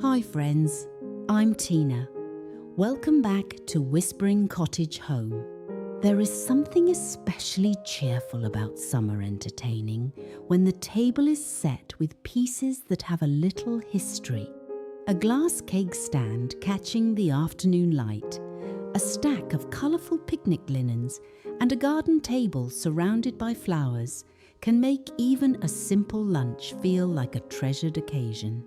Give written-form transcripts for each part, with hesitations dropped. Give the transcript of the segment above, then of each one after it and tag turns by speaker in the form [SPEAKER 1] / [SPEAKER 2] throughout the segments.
[SPEAKER 1] Hi friends, I'm Tina. Welcome back to Whispering Cottage Home. There is something especially cheerful about summer entertaining when the table is set with pieces that have a little history. A glass cake stand catching the afternoon light, a stack of colourful picnic linens, and a garden table surrounded by flowers can make even a simple lunch feel like a treasured occasion.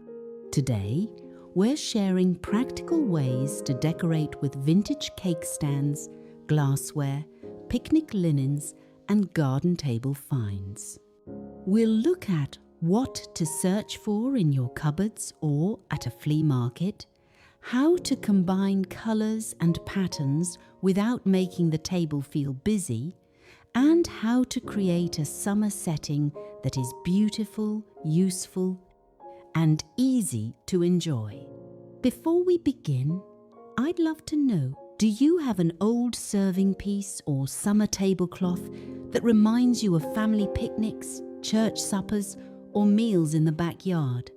[SPEAKER 1] Today, we're sharing practical ways to decorate with vintage cake stands, glassware, picnic linens, and garden table finds. We'll look at what to search for in your cupboards or at a flea market, how to combine colours and patterns without making the table feel busy, and how to create a summer setting that is beautiful, useful, and easy to enjoy. Before we begin, I'd love to know, do you have an old serving piece or summer tablecloth that reminds you of family picnics, church suppers, or meals in the backyard?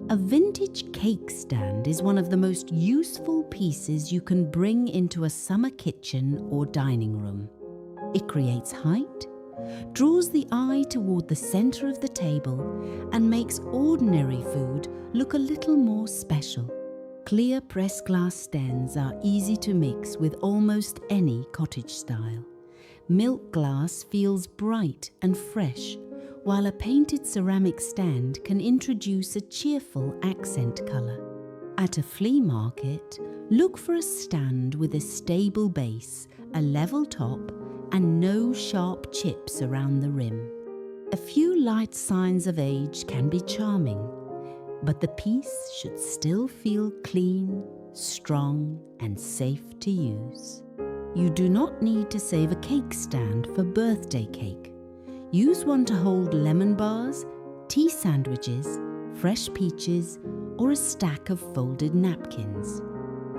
[SPEAKER 1] A vintage cake stand is one of the most useful pieces you can bring into a summer kitchen or dining room. It creates height, draws the eye toward the center of the table, and makes ordinary food look a little more special. Clear pressed glass stands are easy to mix with almost any cottage style. Milk glass feels bright and fresh, while a painted ceramic stand can introduce a cheerful accent color. At a flea market, look for a stand with a stable base, a level top, and no sharp chips around the rim. A few light signs of age can be charming, but the piece should still feel clean, strong, and safe to use. You do not need to save a cake stand for birthday cake. Use one to hold lemon bars, tea sandwiches, fresh peaches, or a stack of folded napkins.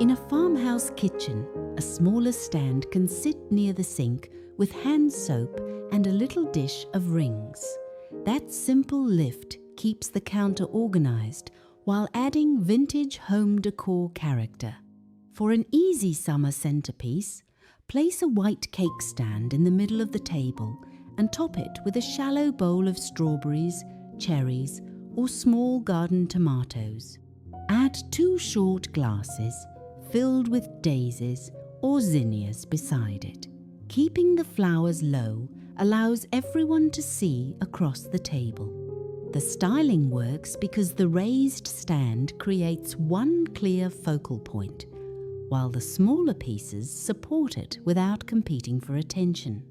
[SPEAKER 1] In a farmhouse kitchen, a smaller stand can sit near the sink with hand soap and a little dish of rings. That simple lift keeps the counter organized while adding vintage home decor character. For an easy summer centerpiece, place a white cake stand in the middle of the table and top it with a shallow bowl of strawberries, cherries, or small garden tomatoes. Add 2 short glasses filled with daisies or zinnias beside it. Keeping the flowers low allows everyone to see across the table. The styling works because the raised stand creates one clear focal point, while the smaller pieces support it without competing for attention.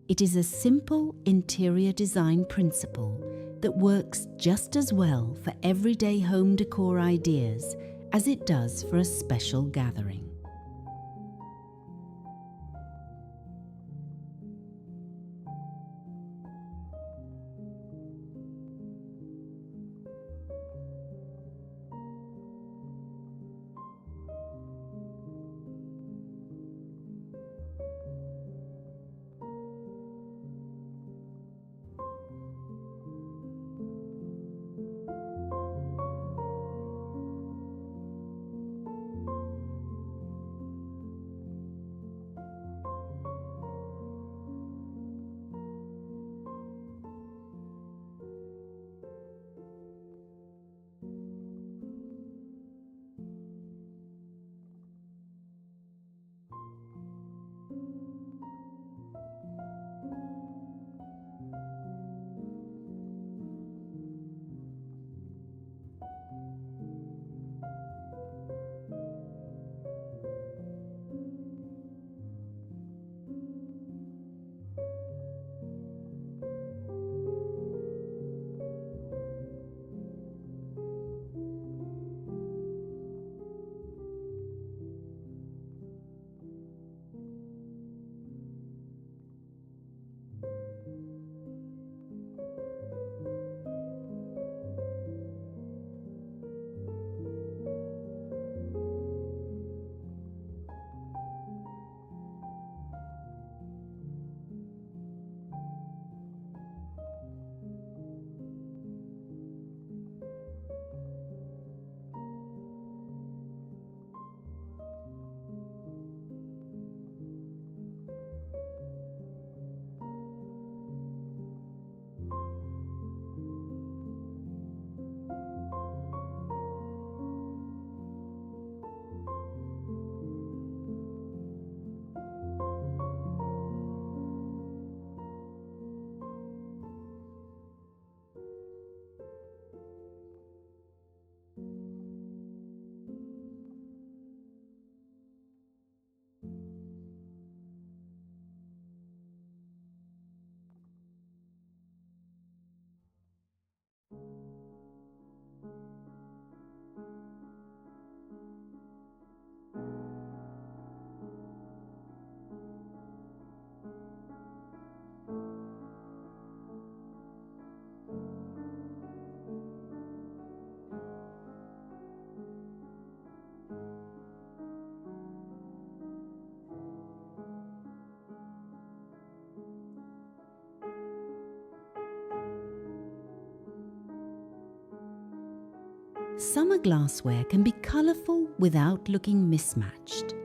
[SPEAKER 1] It is a simple interior design principle that works just as well for everyday home decor ideas as it does for a special gathering. Summer glassware can be colourful without looking mismatched.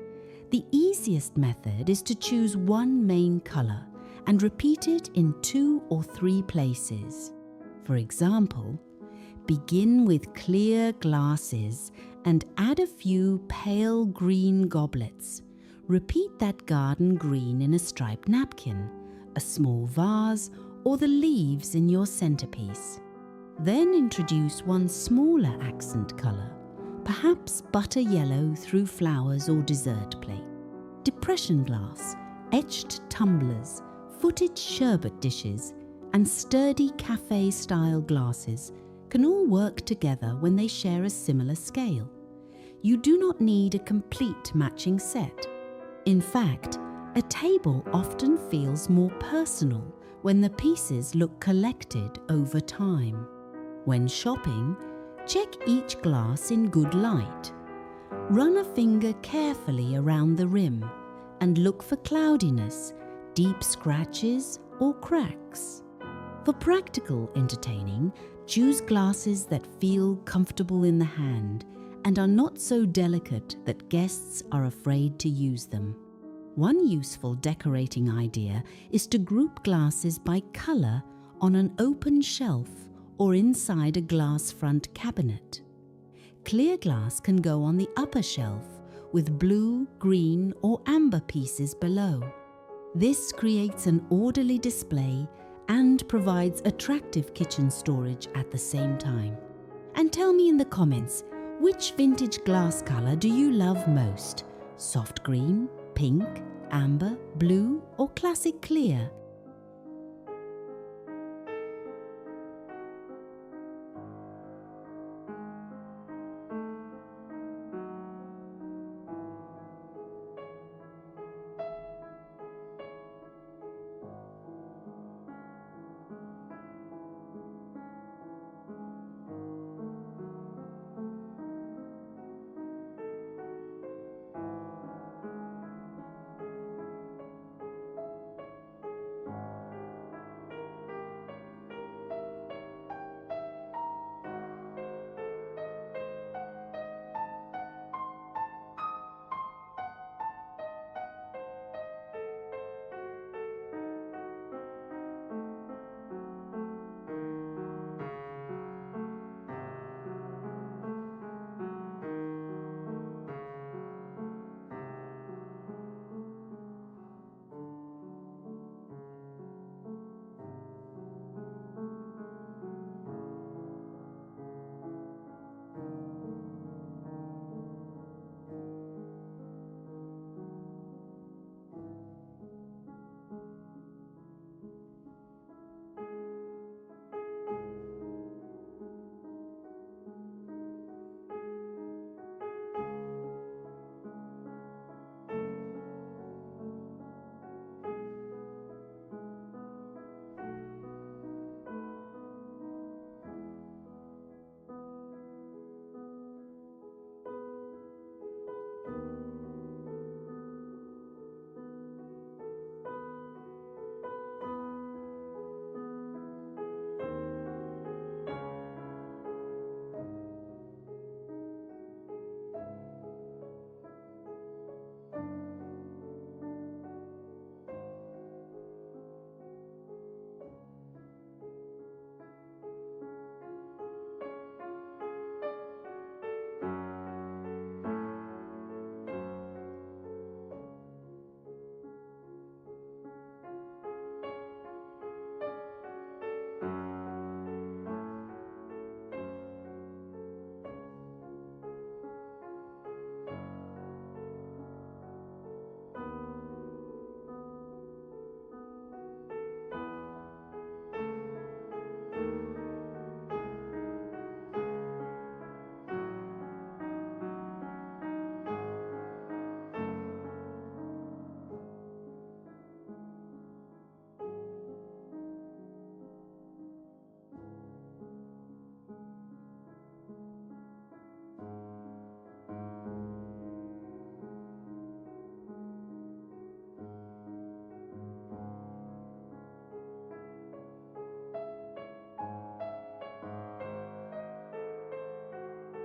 [SPEAKER 1] The easiest method is to choose one main colour and repeat it in 2 or 3 places. For example, begin with clear glasses and add a few pale green goblets. Repeat that garden green in a striped napkin, a small vase, or the leaves in your centerpiece. Then introduce one smaller accent colour, perhaps butter yellow through flowers or dessert plate. Depression glass, etched tumblers, footed sherbet dishes, and sturdy cafe-style glasses can all work together when they share a similar scale. You do not need a complete matching set. In fact, a table often feels more personal when the pieces look collected over time. When shopping, check each glass in good light. Run a finger carefully around the rim and look for cloudiness, deep scratches or cracks. For practical entertaining, choose glasses that feel comfortable in the hand and are not so delicate that guests are afraid to use them. One useful decorating idea is to group glasses by colour on an open shelf or inside a glass front cabinet. Clear glass can go on the upper shelf with blue, green or amber pieces below. This creates an orderly display and provides attractive kitchen storage at the same time. And tell me in the comments, which vintage glass colour do you love most? Soft green, pink, amber, blue or classic clear?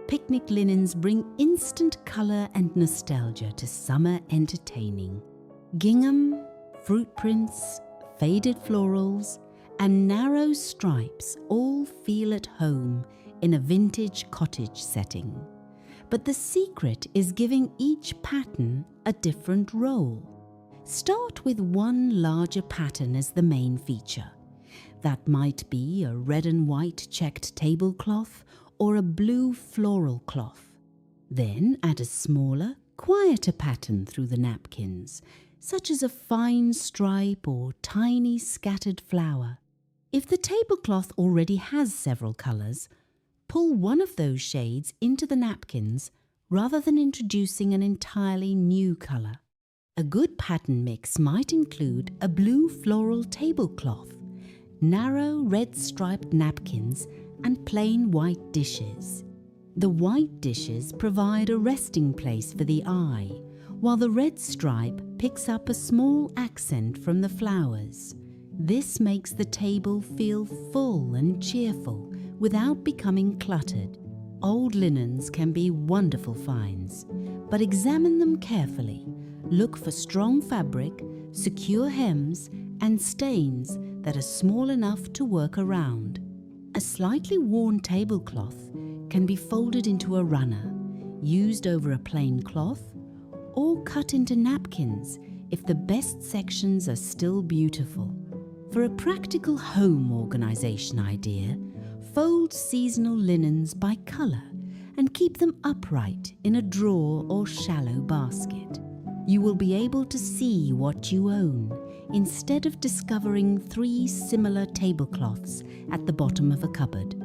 [SPEAKER 1] Picnic linens bring instant colour and nostalgia to summer entertaining. Gingham, fruit prints, faded florals, and narrow stripes all feel at home in a vintage cottage setting. But the secret is giving each pattern a different role. Start with one larger pattern as the main feature. That might be a red and white checked tablecloth or a blue floral cloth. Then add a smaller, quieter pattern through the napkins, such as a fine stripe or tiny scattered flower. If the tablecloth already has several colours, pull one of those shades into the napkins rather than introducing an entirely new colour. A good pattern mix might include a blue floral tablecloth, narrow red striped napkins, and plain white dishes. The white dishes provide a resting place for the eye, while the red stripe picks up a small accent from the flowers. This makes the table feel full and cheerful without becoming cluttered. Old linens can be wonderful finds, but examine them carefully. Look for strong fabric, secure hems, and stains that are small enough to work around. A slightly worn tablecloth can be folded into a runner, used over a plain cloth, or cut into napkins if the best sections are still beautiful. For a practical home organization idea, fold seasonal linens by color and keep them upright in a drawer or shallow basket. You will be able to see what you own instead of discovering 3 similar tablecloths at the bottom of a cupboard.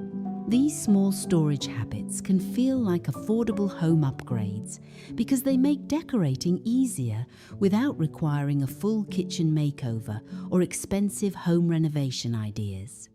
[SPEAKER 1] These small storage habits can feel like affordable home upgrades because they make decorating easier without requiring a full kitchen makeover or expensive home renovation ideas.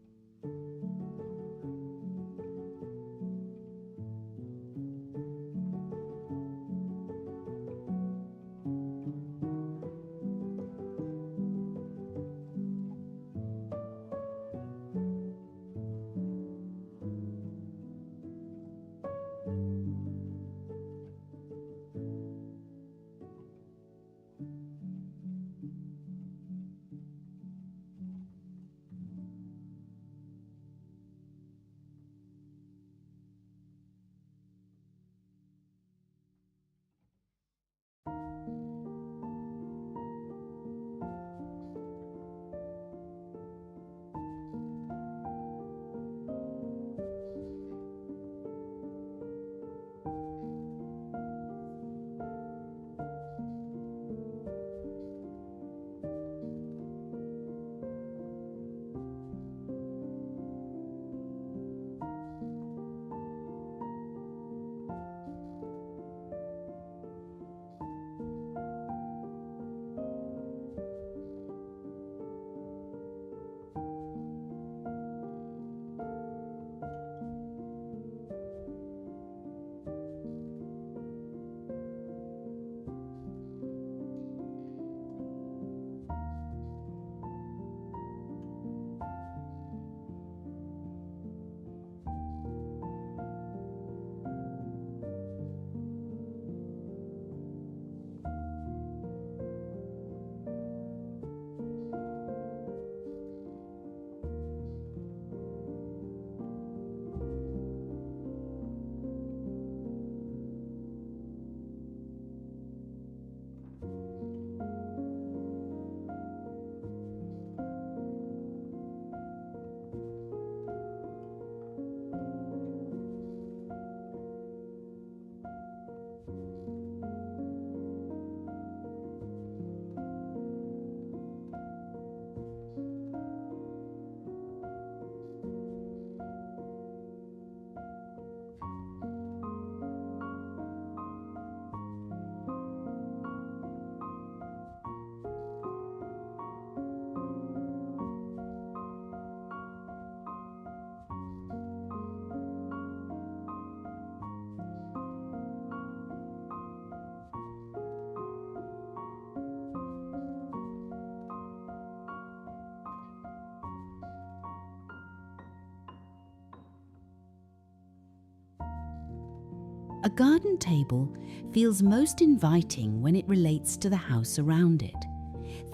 [SPEAKER 1] A garden table feels most inviting when it relates to the house around it.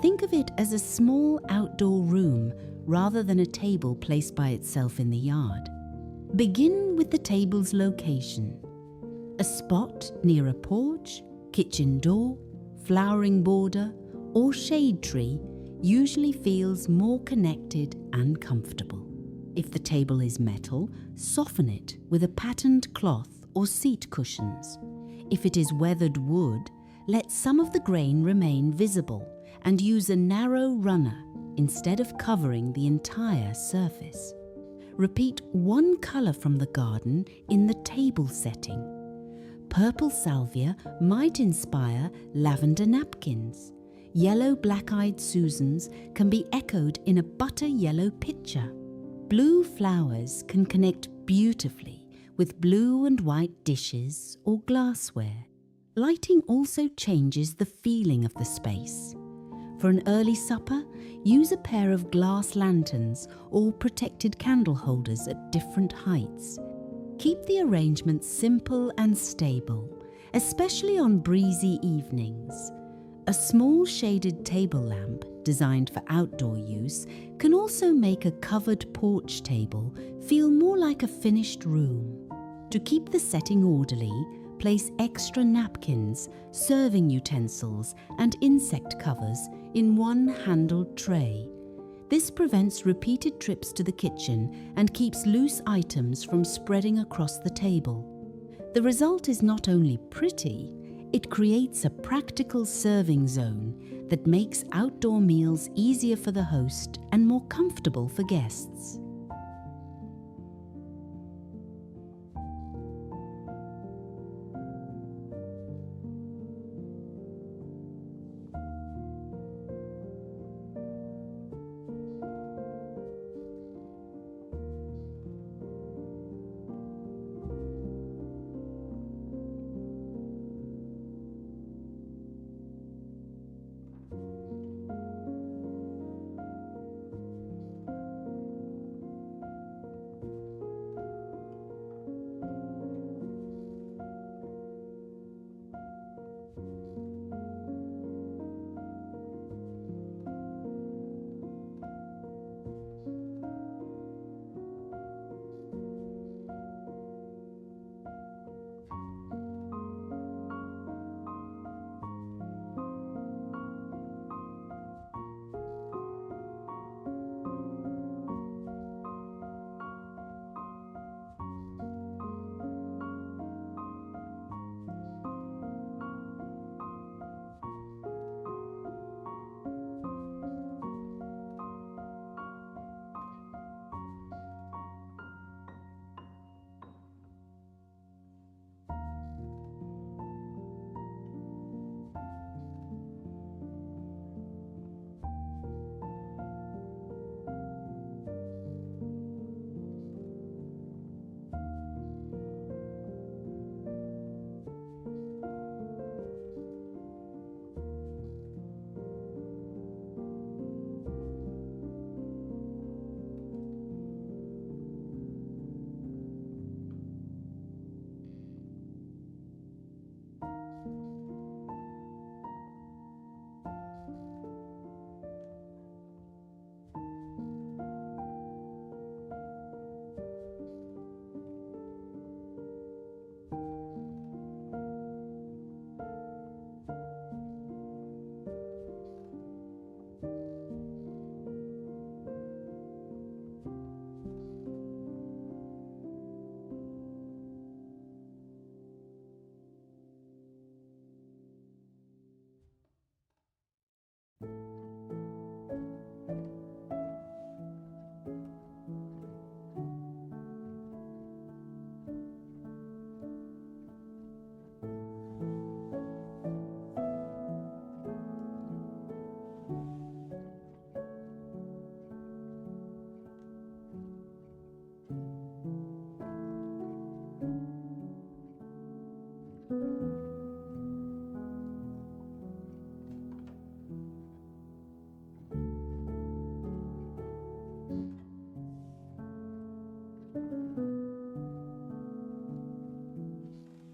[SPEAKER 1] Think of it as a small outdoor room rather than a table placed by itself in the yard. Begin with the table's location. A spot near a porch, kitchen door, flowering border, or shade tree usually feels more connected and comfortable. If the table is metal, soften it with a patterned cloth or seat cushions. If it is weathered wood, let some of the grain remain visible and use a narrow runner instead of covering the entire surface. Repeat one color from the garden in the table setting. Purple salvia might inspire lavender napkins. Yellow black-eyed Susans can be echoed in a butter yellow pitcher. Blue flowers can connect beautifully with blue and white dishes or glassware. Lighting also changes the feeling of the space. For an early supper, use a pair of glass lanterns or protected candle holders at different heights. Keep the arrangement simple and stable, especially on breezy evenings. A small shaded table lamp, designed for outdoor use, can also make a covered porch table feel more like a finished room. To keep the setting orderly, place extra napkins, serving utensils, and insect covers in one handled tray. This prevents repeated trips to the kitchen and keeps loose items from spreading across the table. The result is not only pretty, it creates a practical serving zone that makes outdoor meals easier for the host and more comfortable for guests.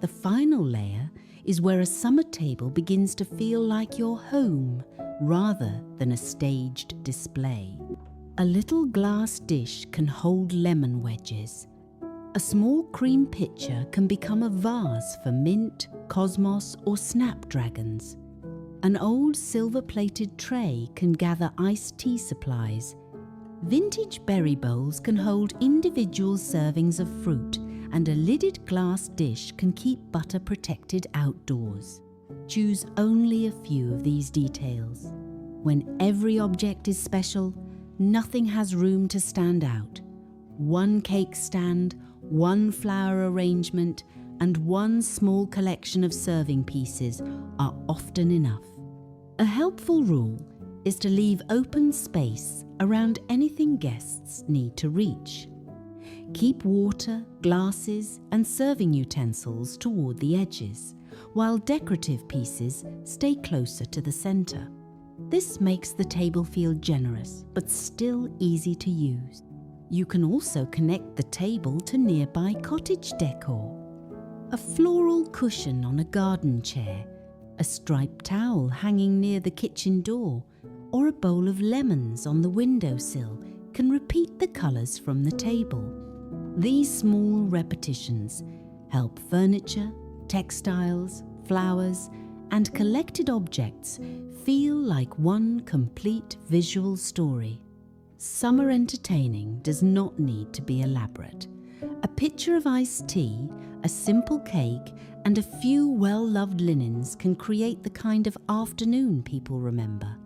[SPEAKER 1] The final layer is where a summer table begins to feel like your home rather than a staged display. A little glass dish can hold lemon wedges. A small cream pitcher can become a vase for mint, cosmos, or snapdragons. An old silver-plated tray can gather iced tea supplies. Vintage berry bowls can hold individual servings of fruit, and a lidded glass dish can keep butter protected outdoors. Choose only a few of these details. When every object is special, nothing has room to stand out. One cake stand, one flower arrangement, and one small collection of serving pieces are often enough. A helpful rule is to leave open space around anything guests need to reach. Keep water, glasses, and serving utensils toward the edges, while decorative pieces stay closer to the center. This makes the table feel generous but still easy to use. You can also connect the table to nearby cottage decor. A floral cushion on a garden chair, a striped towel hanging near the kitchen door, or a bowl of lemons on the windowsill can repeat the colours from the table. These small repetitions help furniture, textiles, flowers, and collected objects feel like one complete visual story. Summer entertaining does not need to be elaborate. A pitcher of iced tea, a simple cake, and a few well-loved linens can create the kind of afternoon people remember.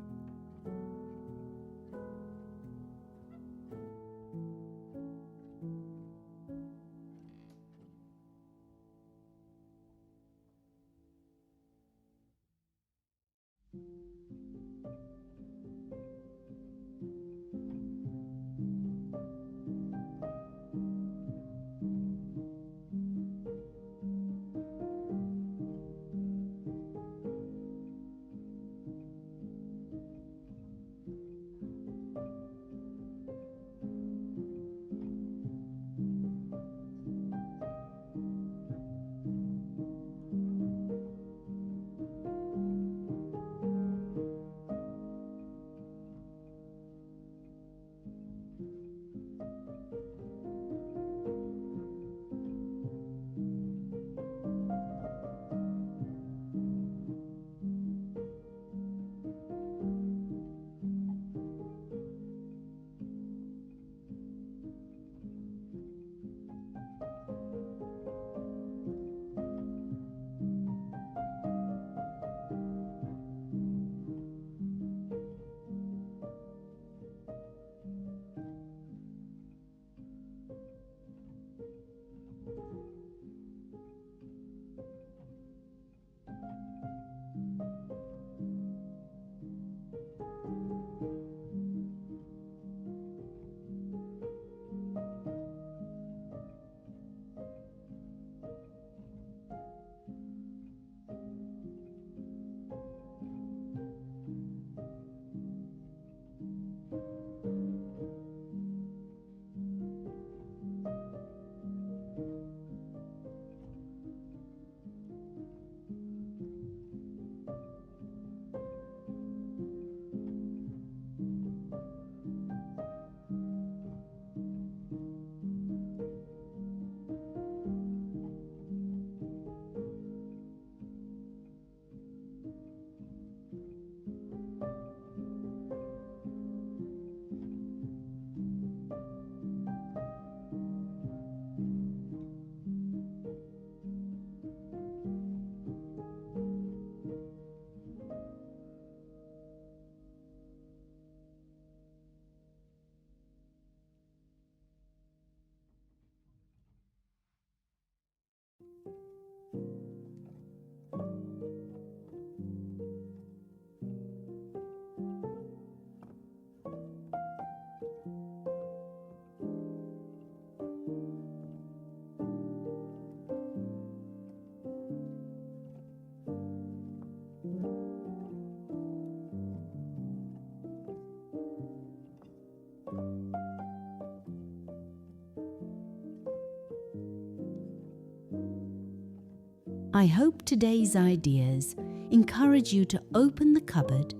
[SPEAKER 1] I hope today's ideas encourage you to open the cupboard,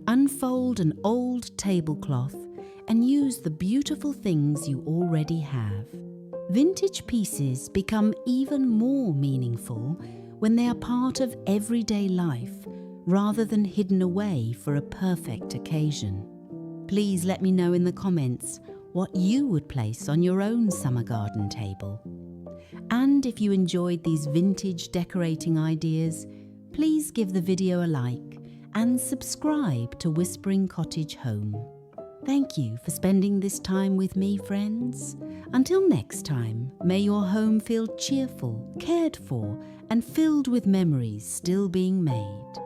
[SPEAKER 1] unfold an old tablecloth, and use the beautiful things you already have. Vintage pieces become even more meaningful when they are part of everyday life rather than hidden away for a perfect occasion. Please let me know in the comments what you would place on your own summer garden table. And if you enjoyed these vintage decorating ideas, please give the video a like and subscribe to Whispering Cottage Home. Thank you for spending this time with me, friends. Until next time, may your home feel cheerful, cared for, and filled with memories still being made.